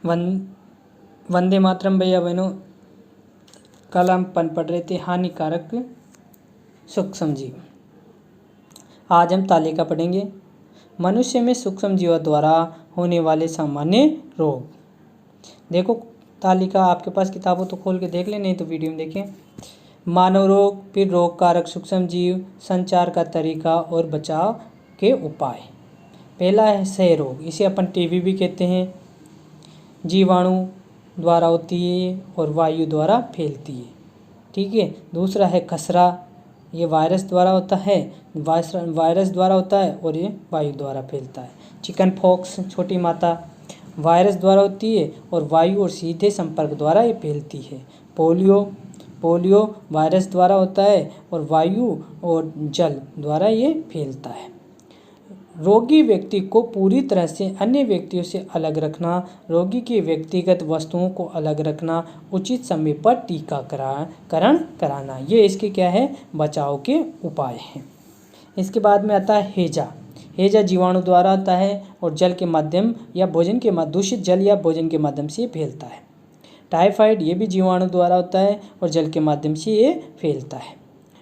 One Vande Mataram भैया बहनों, कल हम पढ़ रहे थे हानिकारक सूक्ष्म जीव। आज हम तालिका पढ़ेंगे मनुष्य में सूक्ष्म जीवों द्वारा होने वाले सामान्य रोग। देखो तालिका आपके पास किताब हो तो खोल के देख ले, नहीं तो वीडियो में देखें। मानव रोग, फिर रोग कारक सूक्ष्म जीव, संचार का तरीका और बचाव के उपाय। पहला है क्षय रोग, इसे अपन टीबी भी कहते हैं। जीवाणु द्वारा होती है और वायु द्वारा फैलती है, ठीक है। दूसरा है खसरा, ये वायरस द्वारा होता है, वायरस द्वारा होता है और ये वायु द्वारा फैलता है। चिकन पॉक्स, छोटी माता, वायरस द्वारा होती है और वायु और सीधे संपर्क द्वारा ये फैलती है। पोलियो वायरस द्वारा होता है और वायु और जल द्वारा ये फैलता है। रोगी व्यक्ति को पूरी तरह से अन्य व्यक्तियों से अलग रखना, रोगी की व्यक्तिगत वस्तुओं को अलग रखना, उचित समय पर टीकाकरण कराना, ये इसके क्या है, बचाव के उपाय हैं। इसके बाद में आता है हैजा जीवाणु द्वारा आता है और जल के माध्यम या भोजन के दूषित जल या भोजन के माध्यम से फैलता है। टाइफाइड, ये भी जीवाणु द्वारा होता है और जल के माध्यम से ये फैलता है।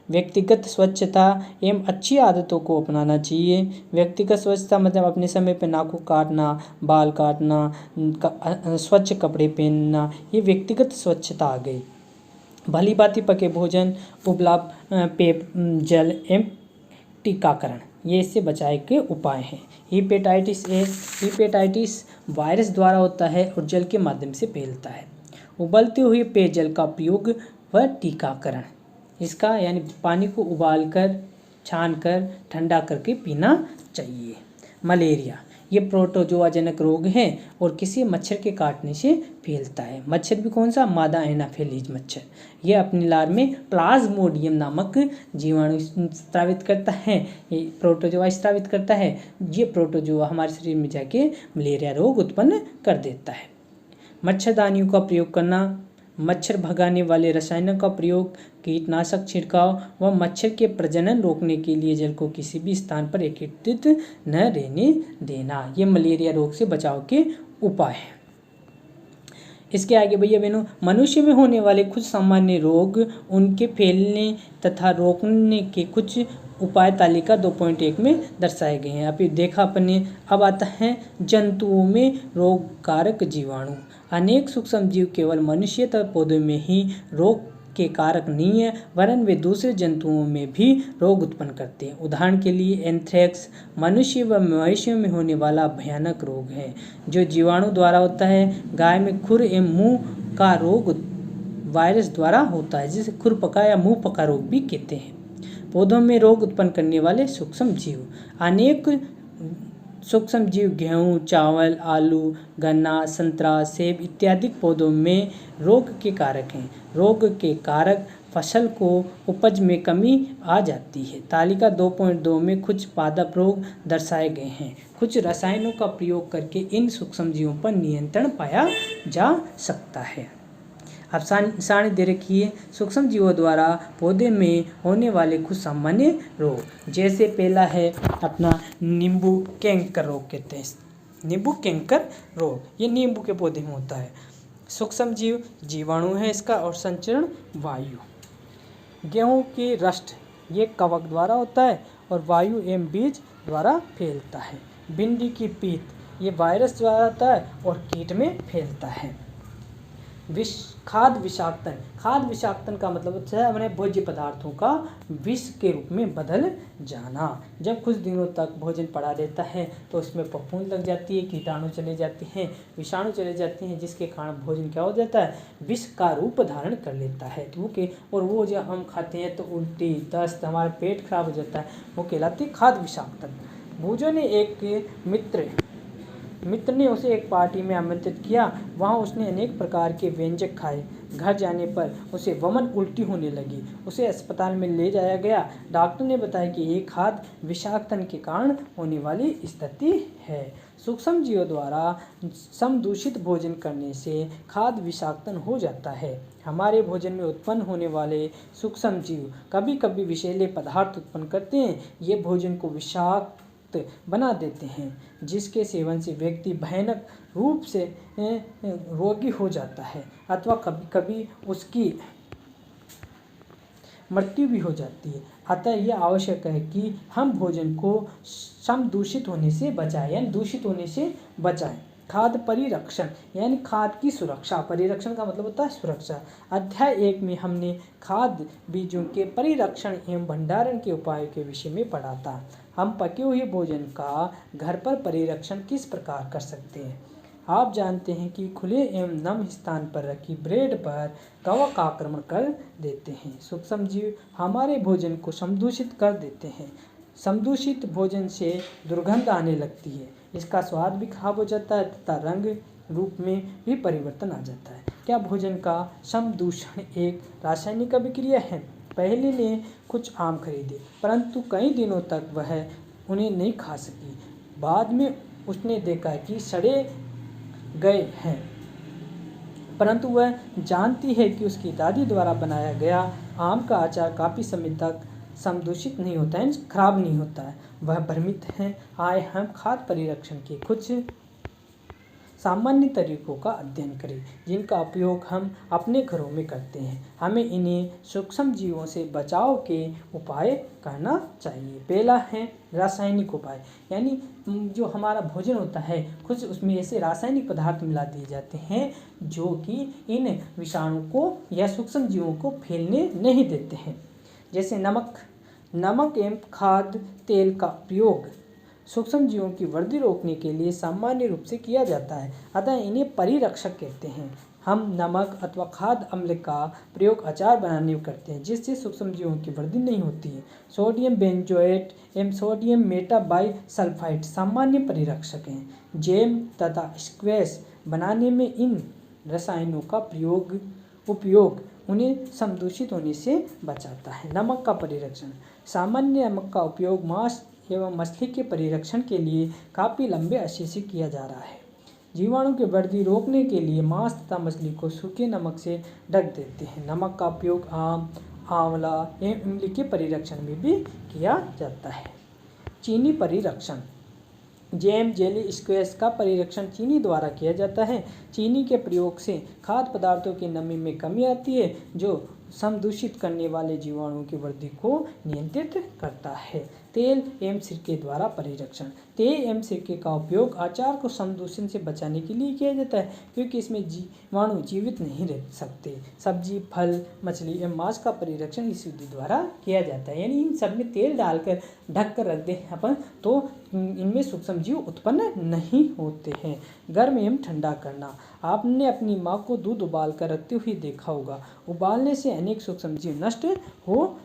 व्यक्तिगत स्वच्छता एवं अच्छी आदतों को अपनाना चाहिए। व्यक्तिगत स्वच्छता मतलब अपने समय पर नाखून काटना, बाल काटना, स्वच्छ कपड़े पहनना, ये व्यक्तिगत स्वच्छता आ गई। भली भांति पके भोजन, उबला पेय जल एवं टीकाकरण, ये इससे बचाव के उपाय हैं। हेपेटाइटिस वायरस द्वारा होता है और जल के माध्यम से फैलता है। उबलते हुए पेयजल का उपयोग व टीकाकरण, इसका यानी पानी को उबालकर छानकर ठंडा करके पीना चाहिए। मलेरिया, ये प्रोटोजोआजनक रोग है और किसी मच्छर के काटने से फैलता है। मच्छर भी कौन सा, मादा एनाफिलीज मच्छर, ये अपनी लार में प्लाज्मोडियम नामक जीवाणु स्रावित करता है, ये प्रोटोजोआ स्रावित करता है। ये प्रोटोजोआ हमारे शरीर में जाके मलेरिया रोग उत्पन्न कर देता है। मच्छरदानियों का प्रयोग करना, मच्छर भगाने वाले रसायनों का प्रयोग, कीटनाशक छिड़काव व मच्छर के प्रजनन रोकने के लिए जल को किसी भी स्थान पर एकत्रित न रहने देना, ये मलेरिया रोग से बचाव के उपाय हैं। इसके आगे भैया बहनों, मनुष्य में होने वाले कुछ सामान्य रोग, उनके फैलने तथा रोकने के कुछ उपाय तालिका 2.1 में दर्शाए गए हैं। अभी देखा अपने। अब आता है जंतुओं में रोग कारक जीवाणु। अनेक सूक्ष्म जीव केवल मनुष्य तथा पौधों में ही रोग के कारक नहीं है, वरन वे दूसरे जंतुओं में भी रोग उत्पन्न करते हैं। उदाहरण के लिए एंथ्रेक्स मनुष्य व मवेशियों में होने वाला भयानक रोग है, जो जीवाणु द्वारा होता है। गाय में खुर एवं मुंह का रोग वायरस द्वारा होता है, जिसे खुरपका या मुंह पका रोग भी कहते हैं। पौधों में रोग उत्पन्न करने वाले सूक्ष्म जीव, अनेक सूक्ष्म जीव गेहूँ, चावल, आलू, गन्ना, संतरा, सेब इत्यादि पौधों में रोग के कारक हैं। रोग के कारक फसल को उपज में कमी आ जाती है। तालिका 2.2 में कुछ पादप रोग दर्शाए गए हैं। कुछ रसायनों का प्रयोग करके इन सूक्ष्म जीवों पर नियंत्रण पाया जा सकता है। अब सारणी दे रखी है सूक्ष्म जीवों द्वारा पौधे में होने वाले कुछ सामान्य रोग। जैसे पहला है अपना नींबू कैंकर रोग कहते हैं। नींबू कैंकर रोग, ये नींबू के पौधे में होता है। सूक्ष्म जीव जीवाणु है इसका और संचरण वायु। गेहूं की रस्ट, ये कवक द्वारा होता है और वायु एवं बीज द्वारा फैलता है। भिंडी की पीत, ये वायरस द्वारा होता है और कीट में फैलता है। खाद्य विषाक्तन का मतलब होता है अपने भोज्य पदार्थों का विष के रूप में बदल जाना। जब कुछ दिनों तक भोजन पड़ा रहता है तो उसमें फफूंद लग जाती है, कीटाणु चले जाते हैं, विषाणु चले जाते हैं, जिसके कारण भोजन क्या हो जाता है, विष का रूप धारण कर लेता है। तो और वो जब हम खाते हैं तो उल्टी, दस्त, हमारा पेट खराब हो जाता है, वो कहलाती है खाद्य विषाक्तन। भूजों ने एक मित्र ने उसे एक पार्टी में आमंत्रित किया। वहाँ उसने अनेक प्रकार के व्यंजन खाए। घर जाने पर उसे वमन उल्टी होने लगी। उसे अस्पताल में ले जाया गया। डॉक्टर ने बताया कि ये खाद्य विषाक्तन के कारण होने वाली स्थिति है। सूक्ष्म जीवों द्वारा समदूषित भोजन करने से खाद्य विषाक्तन हो जाता है। हमारे भोजन में उत्पन्न होने वाले सूक्ष्म जीव कभी कभी विषैले पदार्थ उत्पन्न करते हैं। ये भोजन को विषाक्त मुक्त बना देते हैं, जिसके सेवन से व्यक्ति भयानक रूप से रोगी हो जाता है अथवा कभी कभी उसकी मृत्यु भी हो जाती है। अतः यह आवश्यक है कि हम भोजन को समदूषित होने से बचाएं, यानी दूषित होने से बचाएं। खाद्य परिरक्षण यानी खाद्य की सुरक्षा। परिरक्षण का मतलब होता है सुरक्षा। अध्याय 1 में हमने खाद्य बीजों के परिरक्षण एवं भंडारण के उपायों के विषय में पढ़ा था। हम पके हुए भोजन का घर पर परिरक्षण किस प्रकार कर सकते हैं। आप जानते हैं कि खुले एवं नम स्थान पर रखी ब्रेड पर कवक आक्रमण कर देते हैं। सूक्ष्म जीव हमारे भोजन को समदूषित कर देते हैं। समदूषित भोजन से दुर्गंध आने लगती है, इसका स्वाद भी खराब हो जाता है तथा रंग रूप में भी परिवर्तन आ जाता है। क्या भोजन का समदूषण एक रासायनिक अभिक्रिया है। पहले ने कुछ आम खरीदे, परंतु कई दिनों तक वह उन्हें नहीं खा सकी। बाद में उसने देखा कि सड़े गए हैं, परंतु वह जानती है कि उसकी दादी द्वारा बनाया गया आम का अचार काफ़ी समय तक समदूषित नहीं होता है, खराब नहीं होता है। वह भ्रमित है। आए हम खाद्य परिरक्षण के कुछ सामान्य तरीकों का अध्ययन करें, जिनका उपयोग हम अपने घरों में करते हैं। हमें इन्हें सूक्ष्म जीवों से बचाव के उपाय करना चाहिए। पहला है रासायनिक उपाय, यानी जो हमारा भोजन होता है कुछ उसमें ऐसे रासायनिक पदार्थ मिला दिए जाते हैं जो कि इन विषाणु को या सूक्ष्म जीवों को फैलने नहीं देते हैं। जैसे नमक एवं खाद्य तेल का प्रयोग सूक्ष्म जीवों की वृद्धि रोकने के लिए सामान्य रूप से किया जाता है, अतः इन्हें परिरक्षक कहते हैं। हम नमक अथवा खाद्य अम्ल का प्रयोग अचार बनाने में करते हैं, जिससे सूक्ष्म जीवों की वृद्धि नहीं होती है। सोडियम बेंजोएट एवं सोडियम मेटाबाइसल्फाइड सामान्य परिरक्षक हैं। जैम तथा स्क्वैश बनाने में इन रसायनों का उपयोग उन्हें समदूषित होने से बचाता है। नमक का परिरक्षण। सामान्य नमक का उपयोग मांस एवं मछली के परिरक्षण के लिए काफ़ी लंबे अरसे से किया जा रहा है। जीवाणु की वृद्धि रोकने के लिए मांस तथा मछली को सूखे नमक से ढक देते हैं। नमक का उपयोग आम, आंवला एवं इमली के परिरक्षण में भी किया जाता है। चीनी परिरक्षण। जैम, जेली, स्क्वैश का परिरक्षण चीनी द्वारा किया जाता है। चीनी के प्रयोग से खाद्य पदार्थों की नमी में कमी आती है, जो समदूषित करने वाले जीवाणुओं की वृद्धि को नियंत्रित करता है। तेल एवं सिरके द्वारा परिरक्षण। तेल एवं सिरके का उपयोग अचार को समदूषण से बचाने के लिए किया जाता है, क्योंकि इसमें जीवाणु जीवित नहीं रह सकते। सब्जी, फल, मछली एवं मांस का परिरक्षण इस विधि द्वारा किया जाता है, यानी इन सब में तेल डालकर ढक कर रख दें अपन तो इनमें सूक्ष्म जीव उत्पन्न नहीं होते हैं। गर्म एवं ठंडा करना। आपने अपनी माँ को दूध उबाल कर रखते हुए देखा होगा। उबालने से अनेक सूक्ष्म जीव नष्ट हो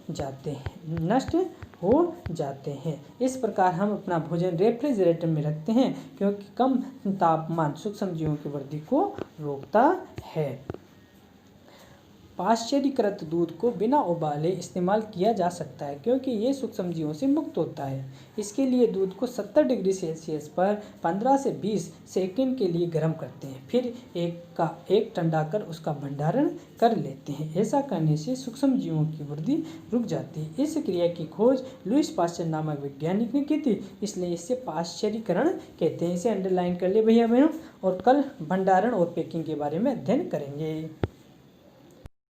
जाते हैं। इस प्रकार हम अपना भोजन रेफ्रिजरेटर में रखते हैं, क्योंकि कम तापमान सूक्ष्म जीवों की वृद्धि को रोकता है। पाश्चरीकृत दूध को बिना उबाले इस्तेमाल किया जा सकता है, क्योंकि ये सूक्ष्म जीवों से मुक्त होता है। इसके लिए दूध को 70 डिग्री सेल्सियस पर 15 से 20 सेकंड के लिए गर्म करते हैं, फिर एक ठंडा कर उसका भंडारण कर लेते हैं। ऐसा करने से सूक्ष्म जीवों की वृद्धि रुक जाती है। इस क्रिया की खोज लुईस पाश्चर नामक वैज्ञानिक ने की थी, इसलिए इसे पाश्चरीकरण कहते हैं। इसे अंडरलाइन कर ले भैया बहनों, और कल भंडारण और पैकिंग के बारे में अध्ययन करेंगे।